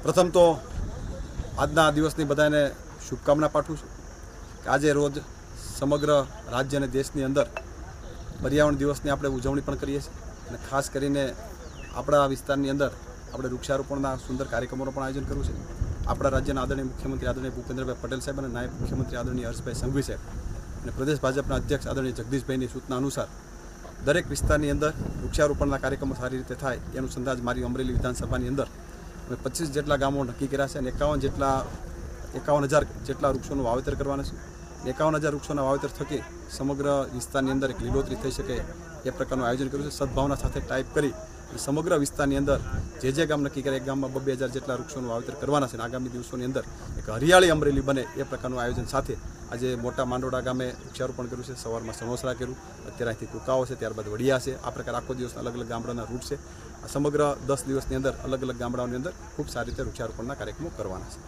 પ્રથમ તો આજના દિવસની બધાને શુભકામના પાઠવું છું કે આજે રોજ સમગ્ર રાજ્ય અને દેશની અંદર પર્યાવરણ દિવસની આપણે ઉજવણી પણ કરીએ છીએ અને ખાસ કરીને આપણા વિસ્તારની અંદર આપણે વૃક્ષારોપણના સુંદર કાર્યક્રમોનું પણ આયોજન કર્યું છે। આપણા રાજ્યના આદરણીય મુખ્યમંત્રી આદરણીય ભૂપેન્દ્રભાઈ પટેલ સાહેબ અને નાયબ મુખ્યમંત્રી આદરણીય હર્ષભાઈ સંઘવી સાહેબ અને પ્રદેશ ભાજપના અધ્યક્ષ આદરણીય જગદીશભાઈની સૂચના અનુસાર દરેક વિસ્તારની અંદર વૃક્ષારોપણના કાર્યક્રમો સારી રીતે થાય એનું સંદાજ મારી અમરેલી વિધાનસભાની અંદર અમે 25 જેટલા ગામો નક્કી કર્યા છે અને 51,000 જેટલા વૃક્ષોનું વાવેતર કરવાના છે। 51,000 વૃક્ષોના વાવેતર થકી સમગ્ર વિસ્તારની અંદર એક લીલોતરી થઈ શકે એ પ્રકારનું આયોજન કર્યું છે। સદભાવના સાથે ટાઈપ કરી સમગ્ર વિસ્તારની અંદર જે ગામ નક્કી કરે એક ગામમાં 2,000 જેટલા વૃક્ષોનું વાવેતર કરવાના છે અને આગામી દિવસોની અંદર એક હરિયાળી અમરેલી બને એ પ્રકારનું આયોજન સાથે આજે મોટા માંડોડા ગામે વૃક્ષારોપણ કર્યું છે। સવારમાં સણોસરા કર્યું, અત્યારે અહીંથી કુકાઓ છે, ત્યારબાદ વડિયા છે। આ પ્રકાર આખો દિવસ અલગ અલગ ગામડાના રૂટ છે। આ સમગ્ર 10 દિવસની અંદર અલગ અલગ ગામડાઓની અંદર ખૂબ સારી રીતે વૃક્ષારોપણના કાર્યક્રમો કરવાના છે।